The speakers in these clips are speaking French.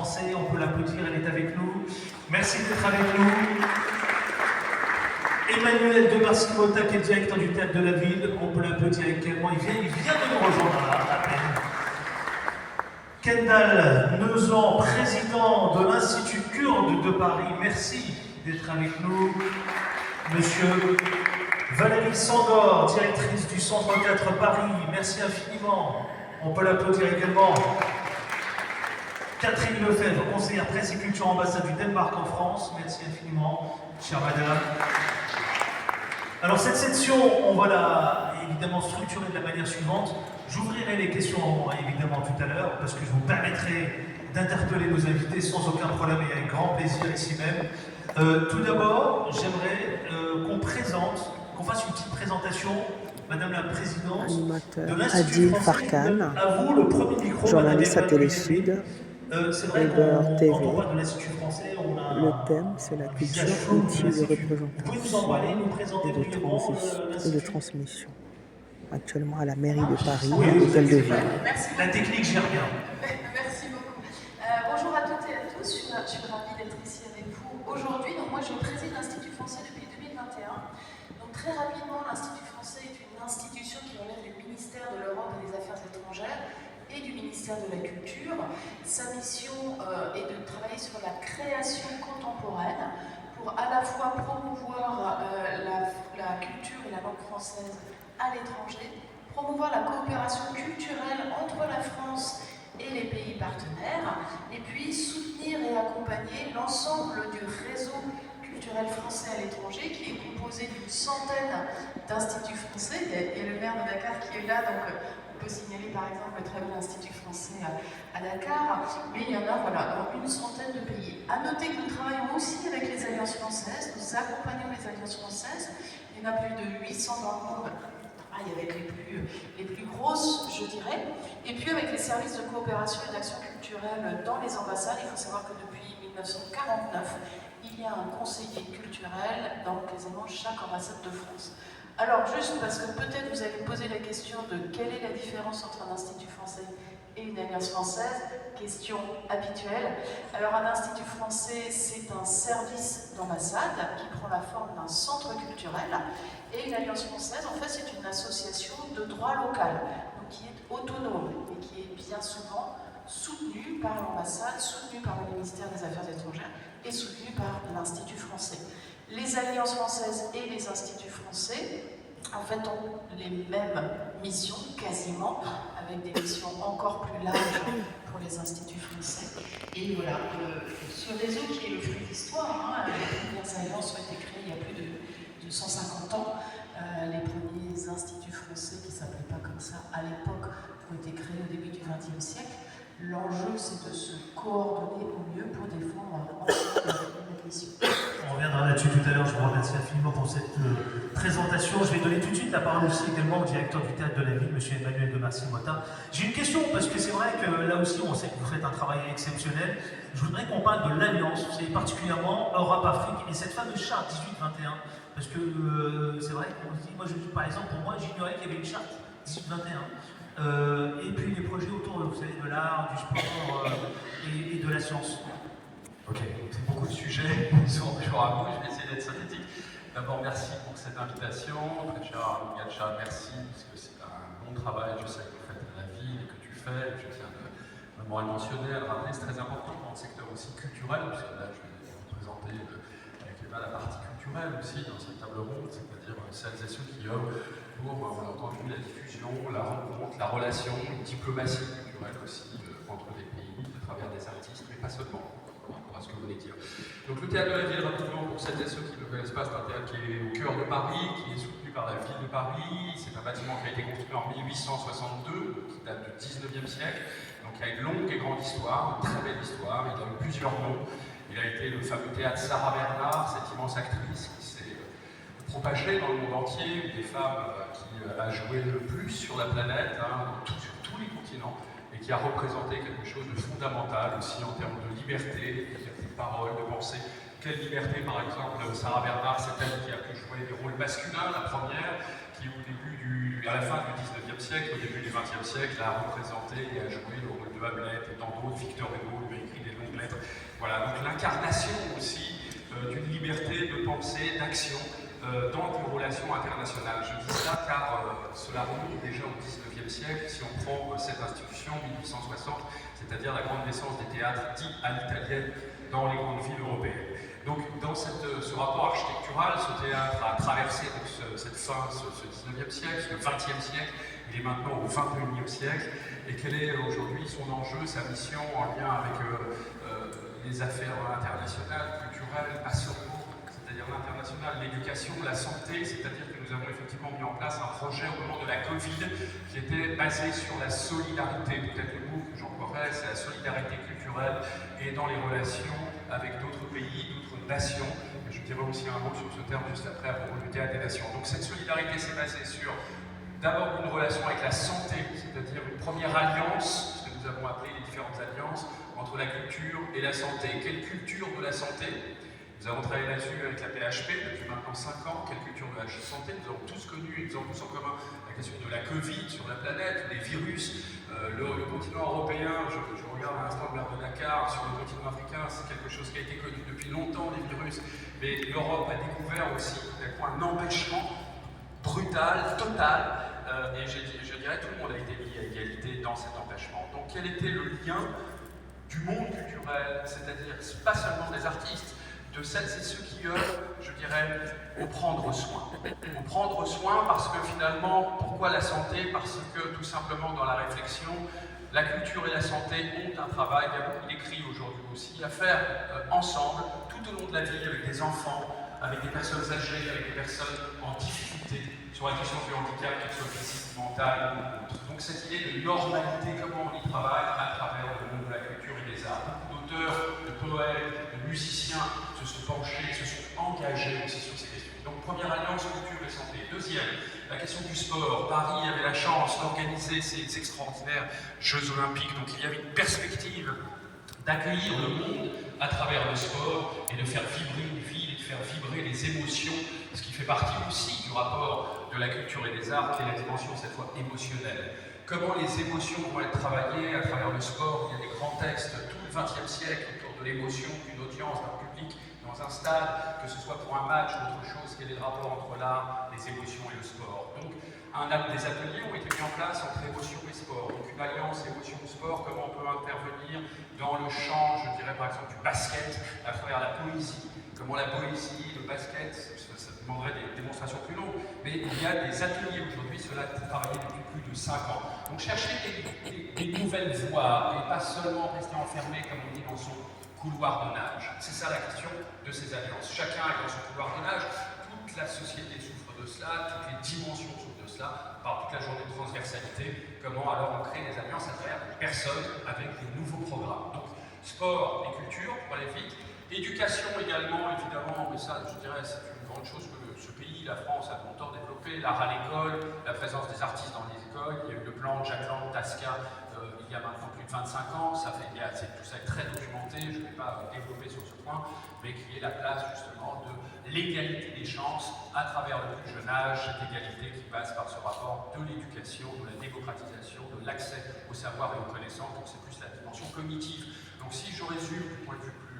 français, on peut l'applaudir, elle est avec nous. Merci d'être avec nous. Emmanuel de Marcy-Motta, qui est directeur du Théâtre de la Ville, on peut l'applaudir également, il vient de nous rejoindre là, à peine. Kendall Neuzan, président de l'Institut Kurde de Paris, merci d'être avec nous. Monsieur Valérie Sandor, directrice du Centre 4 Paris, merci infiniment. On peut l'applaudir également. Catherine Lefebvre, conseillère presse et culture ambassade du Danemark en France, merci infiniment, chère madame. Alors cette section, on va la évidemment structurer de la manière suivante. J'ouvrirai les questions évidemment tout à l'heure, parce que je vous permettrai d'interpeller nos invités sans aucun problème et avec grand plaisir ici même. Tout d'abord, j'aimerais qu'on fasse une petite présentation, Madame la Présidente, de l'Institut Farkan, à vous le premier micro, journaliste à Télé Sud, Weber TV. Le thème, c'est la culture, outil de représentation et de transmission. Actuellement à la mairie de Paris, à l'Hôtel de Ville. La technique gère bien. Merci beaucoup. Bonjour à toutes et à tous, je suis ravie d'être ici avec vous aujourd'hui. Donc moi je préside l'Institut français depuis 2021. Donc très rapidement, l'Institut français est une institution qui relève du ministère de l'Europe et des Affaires étrangères et du ministère de la Culture. Sa mission est de travailler sur la création contemporaine pour à la fois promouvoir la culture et la langue française à l'étranger, promouvoir la coopération culturelle entre la France et les pays partenaires, et puis soutenir et accompagner l'ensemble du réseau culturel français à l'étranger, qui est composé d'une centaine d'instituts français. Il y a le maire de Dakar qui est là, donc on peut signaler par exemple le très bel institut français à Dakar, mais il y en a dans une centaine de pays. À noter que nous travaillons aussi avec les alliances françaises, nous accompagnons les alliances françaises, il y en a plus de 800 dans le monde, avec les plus grosses, je dirais, et puis avec les services de coopération et d'action culturelle dans les ambassades. Il faut savoir que depuis 1949, il y a un conseiller culturel dans quasiment chaque ambassade de France. Alors, juste parce que peut-être vous allez me poser la question de quelle est la différence entre un institut français et une alliance française, question habituelle. Alors, un institut français, c'est un service d'ambassade qui prend la forme d'un centre culturel, et une alliance française, en fait, c'est une association de droit local, donc qui est autonome et qui est bien souvent soutenue par l'ambassade, soutenue par le ministère des Affaires étrangères et soutenue par l'Institut français. Les alliances françaises et les instituts français, en fait, ont les mêmes missions, quasiment, avec des missions encore plus larges pour les instituts français. Et voilà, ce réseau qui est le fruit d'histoire, les premières alliances ont été créées il y a plus de 150 ans. Les premiers instituts français, qui ne s'appelaient pas comme ça à l'époque, ont été créés au début du XXe siècle. L'enjeu, c'est de se coordonner au mieux pour défendre notre mission. On reviendra là-dessus tout à l'heure. Je vous remercie infiniment pour cette présentation. Je vais donner tout de suite la parole aussi également au directeur du Théâtre de la Ville, M. Emmanuel de Marcy-Motta. J'ai une question, parce que c'est vrai que là aussi, on sait que vous faites un travail exceptionnel. Je voudrais qu'on parle de l'Alliance, vous savez, particulièrement Europe-Afrique, et cette fameuse charte 18-21. Parce que c'est vrai qu'on se dit, moi, par exemple, pour moi, j'ignorais qu'il y avait une charte 18-21. Et puis les projets autour, vous savez, de l'art, du sport et de la science. Ok, c'est beaucoup de sujets, ils sont toujours à vous, je vais essayer d'être synthétique. D'abord, merci pour cette invitation. Très cher Gacha, merci, parce que c'est un bon travail, je sais que vous faites à la ville et que tu fais. Je tiens vraiment à le mentionner, à le rappeler, c'est très important dans le secteur aussi culturel, puisque là, je vais vous présenter avec Eva la partie culturelle aussi dans cette table ronde, c'est-à-dire celles et ceux qui œuvrent pour, on a entendu, la diffusion, la rencontre, la relation, une diplomatie culturelle aussi entre les pays, à travers des artistes, mais pas seulement. Ce que vous venez de dire. Donc le Théâtre de la Ville, rapidement, pour celles et ceux qui ne le connaissent pas, c'est un théâtre qui est au cœur de Paris, qui est soutenu par la ville de Paris. C'est un bâtiment qui a été construit en 1862, qui date du 19e siècle. Donc il a une longue et grande histoire, une très belle histoire. Il a eu plusieurs noms. Il a été le fameux théâtre Sarah Bernard, cette immense actrice qui s'est propagée dans le monde entier, une des femmes qui a joué le plus sur la planète, sur tous les continents, et qui a représenté quelque chose de fondamental aussi en termes de liberté, de parole, de pensée. Quelle liberté, par exemple, Sarah Bernard, c'est elle qui a pu jouer des rôles masculins, la première, qui à la fin du 19e siècle, au début du 20e siècle, a représenté et a joué le rôle de Hamlet et tant d'autres. Victor Hugo lui a écrit des longues Voilà, donc l'incarnation aussi d'une liberté de pensée, d'action dans les relations internationales. Je dis ça car cela remonte déjà au XIXe siècle, si on prend cette institution, 1860, c'est-à-dire la grande naissance des théâtres dits à l'italienne dans les grandes villes européennes. Donc dans ce rapport architectural, ce théâtre a traversé donc, cette fin, ce XIXe siècle, le XXe siècle, il est maintenant au XXIe siècle, et quel est aujourd'hui son enjeu, sa mission en lien avec les affaires internationales, culturelles, pas seulement, c'est-à-dire l'international, l'éducation, la santé, c'est-à-dire que nous avons effectivement mis en place un projet au moment de la Covid qui était basé sur la solidarité, peut-être le mot que j'emploierais, c'est la solidarité culturelle et dans les relations avec d'autres pays, d'autres nations. Je dirais aussi un mot sur ce terme juste après à propos du théâtre des nations. Donc cette solidarité s'est basée sur d'abord une relation avec la santé, c'est-à-dire une première alliance, ce que nous avons appelé les différentes alliances, entre la culture et la santé. Quelle culture de la santé? Nous avons travaillé là-dessus avec la PHP depuis maintenant 5 ans. Quelle culture de la santé? Nous avons tous connu, et nous avons tous en commun la question de la Covid sur la planète, les virus, le continent européen, je regarde à l'instant le maire de Dakar, sur le continent africain, c'est quelque chose qui a été connu depuis longtemps, les virus, mais l'Europe a découvert aussi tout à coup un empêchement brutal, total, et je dirais tout le monde a été mis à égalité dans cet empêchement. Donc quel était le lien du monde culturel, c'est-à-dire pas seulement des artistes, de celles et ceux qui œuvrent, je dirais, au prendre soin. Au prendre soin parce que finalement, pourquoi la santé? Parce que tout simplement dans la réflexion, la culture et la santé ont un travail, il y a beaucoup d'écrits aujourd'hui aussi, à faire ensemble, tout au long de la vie, avec des enfants, avec des personnes âgées, avec des personnes en difficulté, sur la question du handicap, qu'elle soit physique, mentale ou autre. Donc cette idée de normalité, comment on y travaille à travers le monde de la culture et des arts. Beaucoup d'auteurs, de poètes, de musiciens se sont penchés, se sont engagés aussi sur ces questions. Donc première alliance, culture et santé. Deuxième, la question du sport. Paris avait la chance d'organiser ces extraordinaires Jeux Olympiques, donc il y avait une perspective d'accueillir le monde à travers le sport et de faire vibrer une ville et de faire vibrer les émotions, ce qui fait partie aussi du rapport de la culture et des arts, qui est la dimension cette fois émotionnelle. Comment les émotions vont être travaillées à travers le sport? Il y a des grands textes tout le XXe siècle autour de l'émotion d'une audience, d'un public, dans un stade, que ce soit pour un match ou autre chose, quel est le rapport entre l'art, les émotions et le sport. Donc, des ateliers ont été mis en place entre émotion et sport. Donc, une alliance émotion-sport, comment on peut intervenir dans le champ, je dirais par exemple, du basket, à travers la poésie. Comment la poésie, le basket, ça demanderait des démonstrations plus longues, mais il y a des ateliers aujourd'hui, cela a travaillé depuis plus de 5 ans. Donc, chercher des nouvelles voies et pas seulement rester enfermé, comme on dit, dans son couloir de nage. C'est ça la question de ces alliances. Chacun est dans son couloir de nage, toute la société souffre de cela, toutes les dimensions souffrent de cela, par toute la journée de transversalité. Comment alors on crée des alliances à travers des personnes avec des nouveaux programmes. Donc sport et culture, pour aller vite. Éducation également, évidemment, mais ça je dirais c'est une grande chose que ce pays, la France, a longtemps développé. L'art à l'école, la présence des artistes dans les écoles, il y a eu le plan Jack Lang, Tasca, il y a maintenant plus de 25 ans, tout ça est très documenté, je ne vais pas développer sur ce point, mais qui est la place justement de l'égalité des chances à travers le plus jeune âge, cette égalité qui passe par ce rapport de l'éducation, de la démocratisation, de l'accès au savoir et aux connaissances, donc c'est plus la dimension cognitive. Donc si je résume du point de vue plus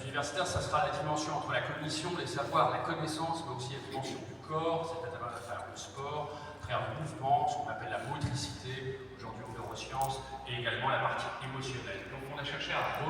universitaire, ça sera la dimension entre la cognition, les savoirs, la connaissance, mais aussi la dimension du corps, c'est-à-dire à travers le sport, à travers le mouvement, ce qu'on appelle la motricité, aujourd'hui en neurosciences, et également la partie émotionnelle. Donc on a cherché à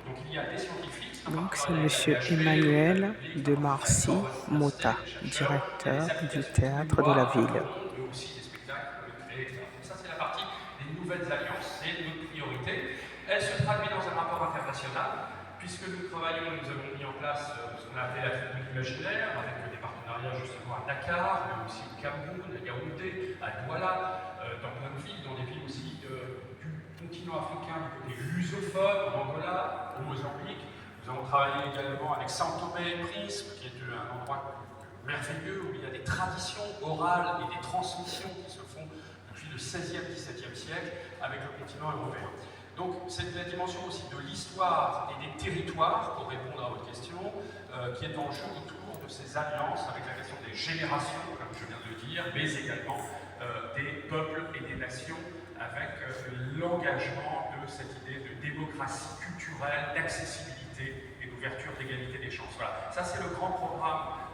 donc il y a des scientifiques. Donc c'est M. Emmanuel de Marcy-Mota, directeur du théâtre de la ville. Mais aussi des spectacles créés, etc. Donc ça c'est la partie des nouvelles alliances, c'est notre priorité. Elle se traduit dans un rapport international. Puisque nous travaillons, nous avons mis en place ce qu'on a appelé la tribune imaginaire, avec des partenariats justement à Dakar, mais aussi au Cameroun, à Yaoundé, à Douala, dans plein de villes, dans des villes aussi du continent africain, du côté lusophone, en Angola, au Mozambique. Nous avons travaillé également avec São Tomé et Príncipe, qui est un endroit merveilleux où il y a des traditions orales et des transmissions qui se font depuis le XVIe, XVIIe siècle avec le continent européen. Donc c'est la dimension aussi de l'histoire et des territoires, pour répondre à votre question, qui est en jeu autour de ces alliances avec la question des générations, comme je viens de le dire, mais également des peuples et des nations avec l'engagement de de cette idée de démocratie culturelle, d'accessibilité et d'ouverture d'égalité des chances. Voilà, ça c'est le grand programme